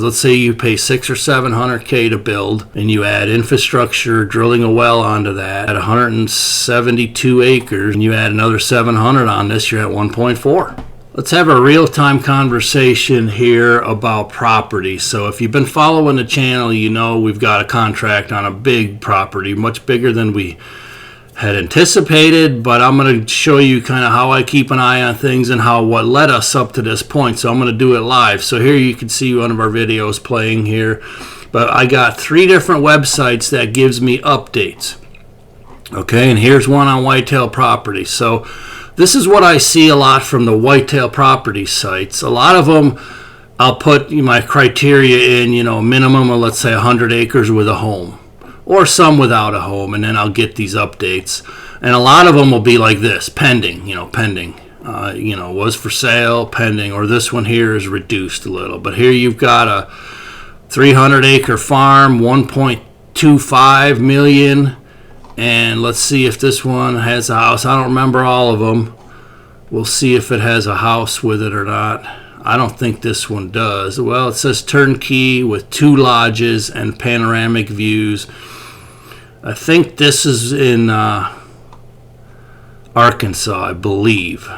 Let's say you pay $600 or $700K to build, and you add infrastructure, drilling a well onto that at 172 acres, and you add another 700 on this, you're at 1.4. Let's have a real-time conversation here about property. So if you've been following the channel, you know we've got a contract on a big property, much bigger than we had anticipated, but I'm going to show you kind of how I keep an eye on things and what led us up to this point. So I'm going to do it live. So here you can see one of our videos playing here, but I got 3 different websites that gives me updates. Okay, and here's one on whitetail property. So this is what I see a lot from the whitetail property sites. A lot of them, I'll put my criteria in, minimum of, let's say, 100 acres with a home, or some without a home, and then I'll get these updates. And a lot of them will be like this, pending, pending. Was for sale, pending, or this one here is reduced a little. But here you've got a 300-acre farm, 1.25 million. And let's see if this one has a house. I don't remember all of them. We'll see if it has a house with it or not. I don't think this one does. Well, it says turnkey with 2 lodges and panoramic views. I think this is in Arkansa, I believe.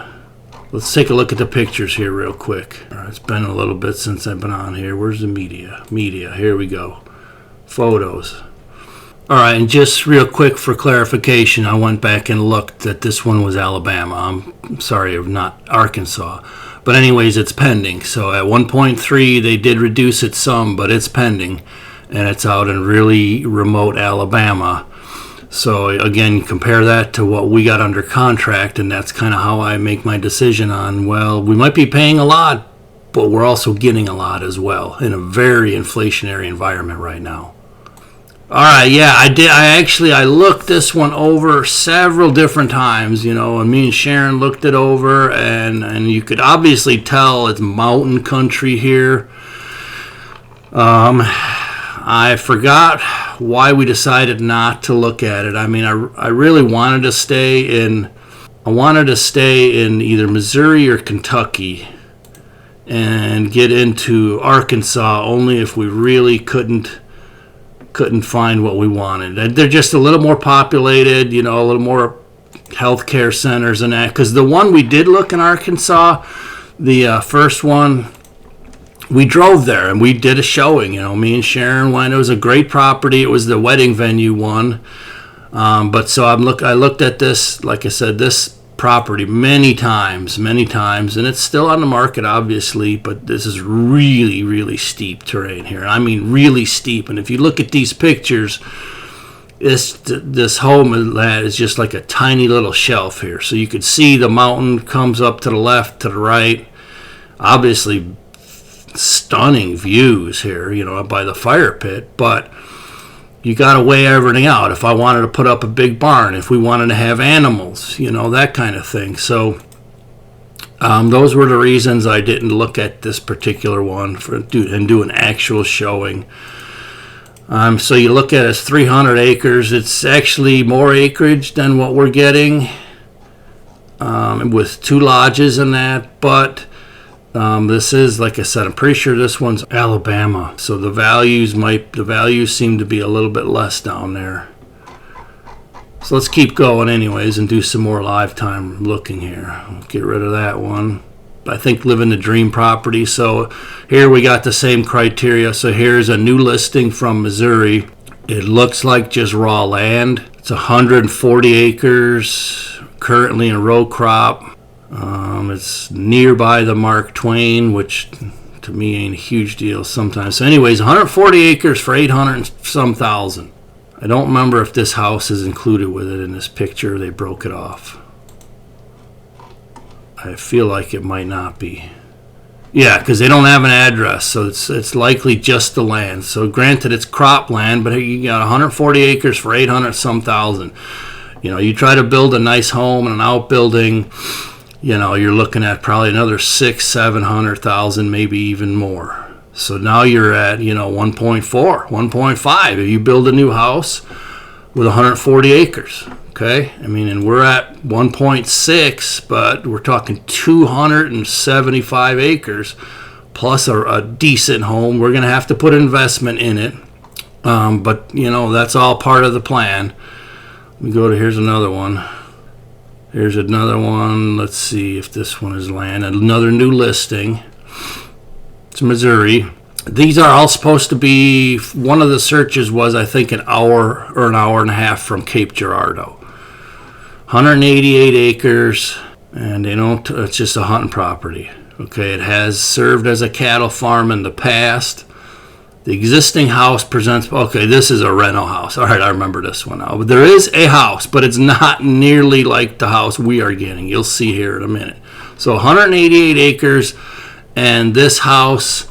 Let's take a look at the pictures here real quick. All right, it's been a little bit since I've been on here. Where's the media? Media, here we go. Photos. All right, and just real quick for clarification, I went back and looked that this one was Alabama. I'm sorry, not Arkansas. But anyways, it's pending. So at 1.3, they did reduce it some, but it's pending. And it's out in really remote Alabama. So again, compare that to what we got under contract, and that's kind of how I make my decision on, well, we might be paying a lot, but we're also getting a lot as well in a very inflationary environment right now. All right, yeah, I looked this one over several different times, and me and Sharon looked it over, and you could obviously tell it's mountain country here. I forgot why we decided not to look at it. I mean, I really wanted to stay in either Missouri or Kentucky and get into Arkansas only if we really couldn't find what we wanted. They're just a little more populated, a little more healthcare centers and that. Because the one we did look in Arkansas, the first one, we drove there and we did a showing. Me and Sharon went. It was a great property. It was the wedding venue one. But so I looked at this, like I said, this property many times, and it's still on the market, obviously, but this is really, really steep terrain here. I mean, really steep. And if you look at these pictures, this home is just like a tiny little shelf here. So you could see the mountain comes up to the left, to the right. Obviously, stunning views here, by the fire pit, but you got to weigh everything out. If I wanted to put up a big barn, if we wanted to have animals, that kind of thing. So those were the reasons I didn't look at this particular one and do an actual showing. So you look at it, it's 300 acres. It's actually more acreage than what we're getting with 2 lodges and that, but this is, like I said, I'm pretty sure this one's Alabama, so the values seem to be a little bit less down there. So let's keep going anyways and do some more live time looking here. Get rid of that one. I think living the dream property. So here we got the same criteria. So here's a new listing from Missouri. It looks like just raw land. It's 140 acres, currently in row crop. It's nearby the Mark Twain, which to me ain't a huge deal sometimes. So anyways, 140 acres for 800 and some thousand. I don't remember if this house is included with it in this picture. They broke it off. I feel like it might not be. Yeah, because they don't have an address, so it's likely just the land. So granted, it's crop land, but you got 140 acres for 800 some thousand. You try to build a nice home and an outbuilding, you're looking at probably another 600,000-700,000, maybe even more. So now you're at 1.4, 1.5 if you build a new house with 140 acres. Okay, I mean, and we're at 1.6, but we're talking 275 acres plus a decent home. We're going to have to put investment in it. But, you know, that's all part of the plan. We go to, here's another one. Here's another one. Let's see if this one is land. Another new listing. It's Missouri. These are all supposed to be, one of the searches was, I think, an hour or an hour and a half from Cape Girardeau. 188 acres, and they don't, it's just a hunting property. Okay, it has served as a cattle farm in the past. The existing house presents, okay, this is a rental house. All right, I remember this one now. But there is a house, but it's not nearly like the house we are getting. You'll see here in a minute. So 188 acres, and this house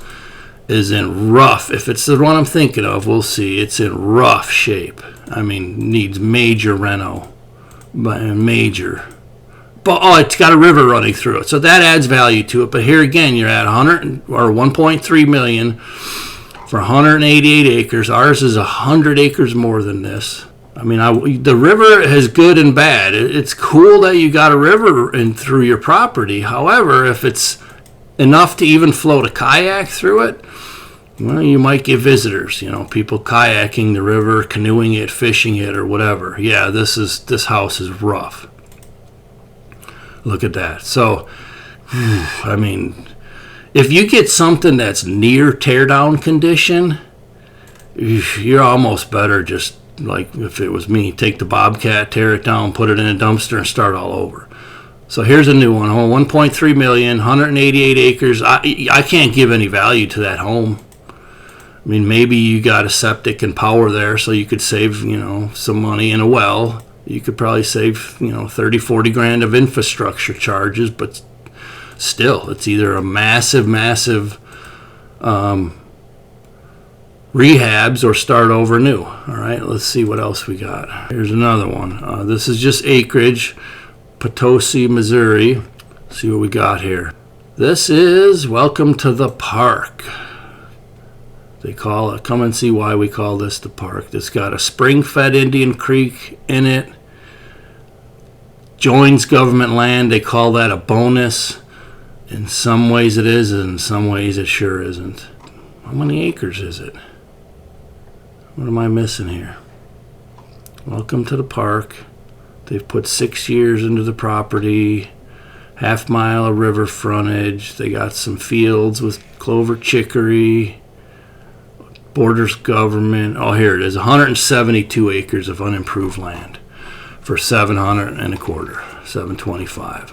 is in rough, if it's the one I'm thinking of, we'll see, it's in rough shape. I mean, needs major reno, but major. But oh, it's got a river running through it, so that adds value to it. But here again, you're at 1.3 million for 188 acres. Ours is 100 acres more than this. I mean, the river is good and bad. It's cool that you got a river in through your property. However, if it's enough to even float a kayak through it, well, you might get visitors, you know, people kayaking the river, canoeing it, fishing it, or whatever. Yeah, this house is rough. Look at that. So, I mean, if you get something that's near teardown condition, you're almost better just, like if it was me, take the Bobcat, tear it down, put it in a dumpster, and start all over. So here's a new one, 1.3 million, 188 acres. I can't give any value to that home. I mean, maybe you got a septic and power there, so you could save, you know, some money in a well. You could probably save, you know, 30, 40 grand of infrastructure charges, but still, it's either a massive rehabs or start over new. All right, let's see what else we got. Here's another one. This is just acreage, Potosi, Missouri. Let's see what we got here. This is Welcome to the Park. They call it, come and see why we call this the park. It's got a spring-fed Indian Creek in it. Joins government land. They call that a bonus. In some ways it is, and in some ways it sure isn't. How many acres is it? What am I missing here? Welcome to the park. They've put 6 years into the property. Half-mile of river frontage. They got some fields with clover chicory. Borders government. Oh, here it is. 172 acres of unimproved land for 700 and a quarter, 725.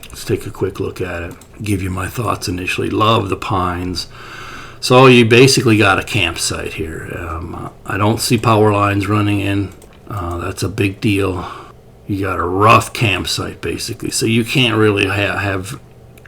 Let's take a quick look at it. Give you my thoughts initially. Love the pines. So you basically got a campsite here. I don't see power lines running in. That's a big deal. You got a rough campsite basically, so you can't really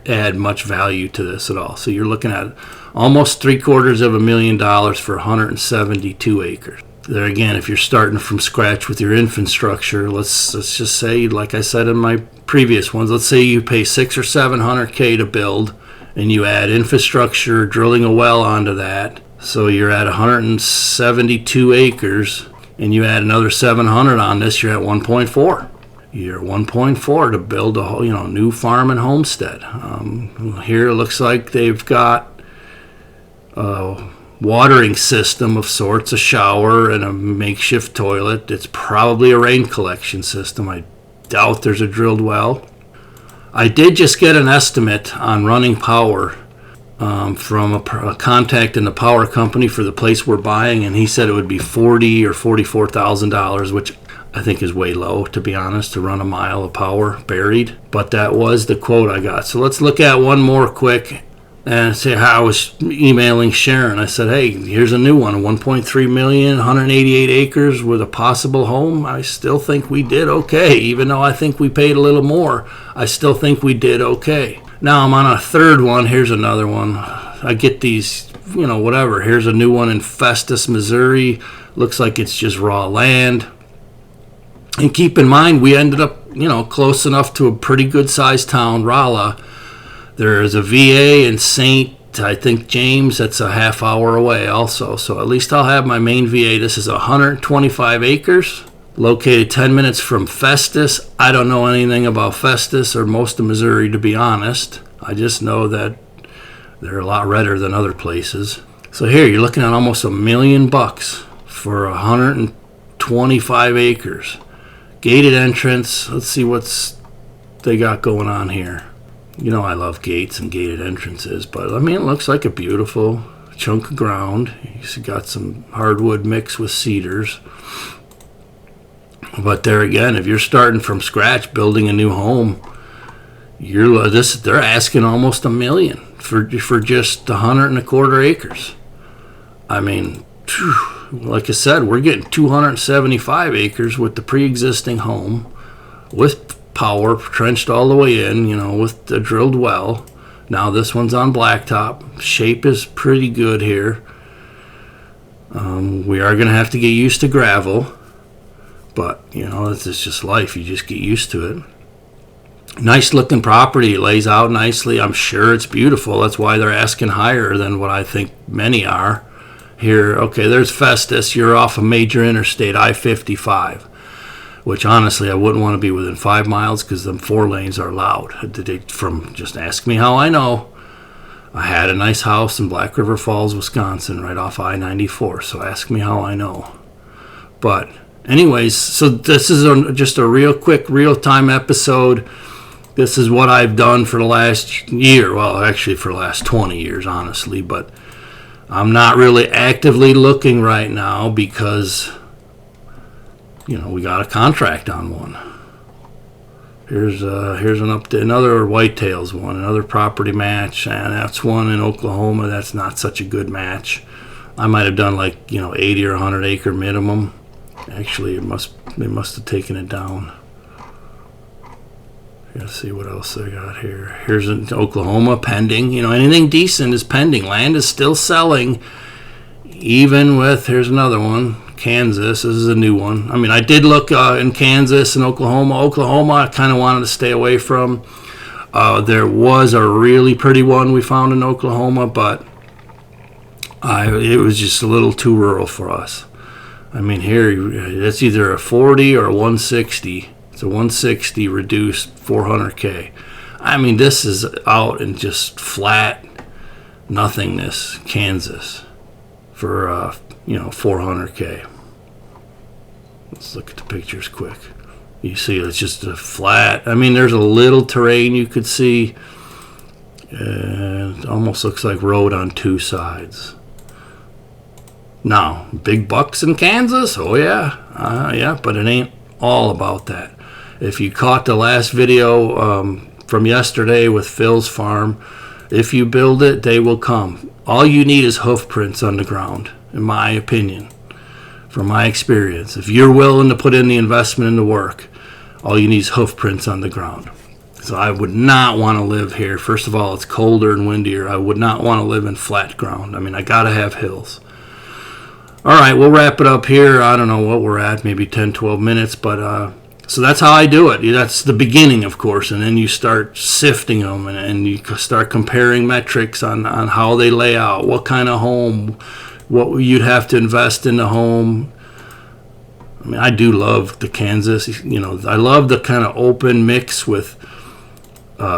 add much value to this at all. So you're looking at almost $750,000 for 172 acres. There again, if you're starting from scratch with your infrastructure, let's just say, like I said in my previous ones, let's say you pay $600,000 or $700,000 to build, and you add infrastructure, drilling a well onto that. So you're at 172 acres, and you add another 700 on this, you're at 1.4. You're at 1.4 to build a whole, new farm and homestead. Here it looks like they've got a watering system of sorts, a shower and a makeshift toilet. It's probably a rain collection system. I doubt there's a drilled well. I did just get an estimate on running power from a contact in the power company for the place we're buying, and he said it would be $40,000 or $44,000, which I think is way low, to be honest, to run a mile of power buried. But that was the quote I got. So let's look at one more quick and say how I was emailing Sharon. I said, hey, here's a new one, 1.3 million, 188 acres with a possible home. I still think we did okay. Even though I think we paid a little more, I still think we did okay. Now I'm on a third one. Here's another one. I get these, whatever. Here's a new one in Festus, Missouri. Looks like it's just raw land. And keep in mind, we ended up, close enough to a pretty good-sized town, Rolla. There is a VA in St. James. That's a half hour away also. So at least I'll have my main VA. This is 125 acres, located 10 minutes from Festus. I don't know anything about Festus or most of Missouri, to be honest. I just know that They're a lot redder than other places. So here you're looking at almost $1 million for 125 acres. Gated entrance. Let's see what's they got going on here. You know I love gates and gated entrances, but I mean, it looks like a beautiful chunk of ground. He's got some hardwood mixed with cedars. But there again, if you're starting from scratch building a new home, they're asking almost $1 million for just 125 acres. I mean, like I said, we're getting 275 acres with the pre-existing home, with power trenched all the way in, you know, with the drilled well. Now this one's on blacktop. Shape is pretty good here. We are going to have to get used to gravel, but you know, it's just life. You just get used to it. Nice looking property. It lays out nicely. I'm sure it's beautiful. That's why they're asking higher than what I think many are. Here, okay, there's Festus. You're off a major interstate, I-55, which honestly I wouldn't want to be within 5 miles because them 4 lanes are loud. Just ask me how I know. I had a nice house in Black River Falls, Wisconsin, right off I-94, so ask me how I know. But anyways, so this is just a real quick, real-time episode. This is what I've done for the last year. Well, actually for the last 20 years, honestly, but I'm not really actively looking right now because, you know, we got a contract on one. Here's an update, another whitetails one, another property match, and that's one in Oklahoma. That's not such a good match. I might have done like, you know, 80 or 100 acre minimum. Actually, they must have taken it down. Let's see what else they got here. Here's an Oklahoma pending. You know, anything decent is pending. Land is still selling, even with, here's another one, Kansas. This is a new one. I mean, I did look in Kansas and Oklahoma. Oklahoma, I kind of wanted to stay away from. There was a really pretty one we found in Oklahoma, but it was just a little too rural for us. I mean, here, it's either a 40 or a 160. It's a 160 reduced 400K. I mean, this is out in just flat nothingness, Kansas, for, you know, 400K. Let's look at the pictures quick. You see, it's just a flat. I mean, there's a little terrain you could see. It almost looks like road on 2 sides. Now, big bucks in Kansas? Oh, yeah. Yeah, but it ain't all about that. If you caught the last video from yesterday with Phil's farm, if you build it, they will come. All you need is hoof prints on the ground, in my opinion, from my experience. If you're willing to put in the investment in the work, all you need is hoof prints on the ground. So I would not want to live here. First of all, it's colder and windier. I would not want to live in flat ground. I mean, I got to have hills. All right, we'll wrap it up here. I don't know what we're at, maybe 10, 12 minutes, but so that's how I do it. That's the beginning, of course, and then you start sifting them, and you start comparing metrics on how they lay out, what kind of home, what you'd have to invest in the home. I mean, I do love the Kansas. You know, I love the kind of open mix with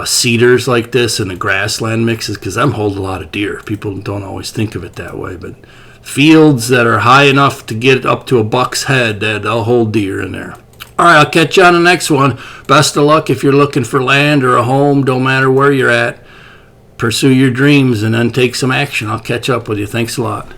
cedars like this and the grassland mixes, because them hold a lot of deer. People don't always think of it that way, but fields that are high enough to get up to a buck's head, they'll hold deer in there. All right, I'll catch you on the next one. Best of luck if you're looking for land or a home. Don't matter where you're at. Pursue your dreams and then take some action. I'll catch up with you. Thanks a lot.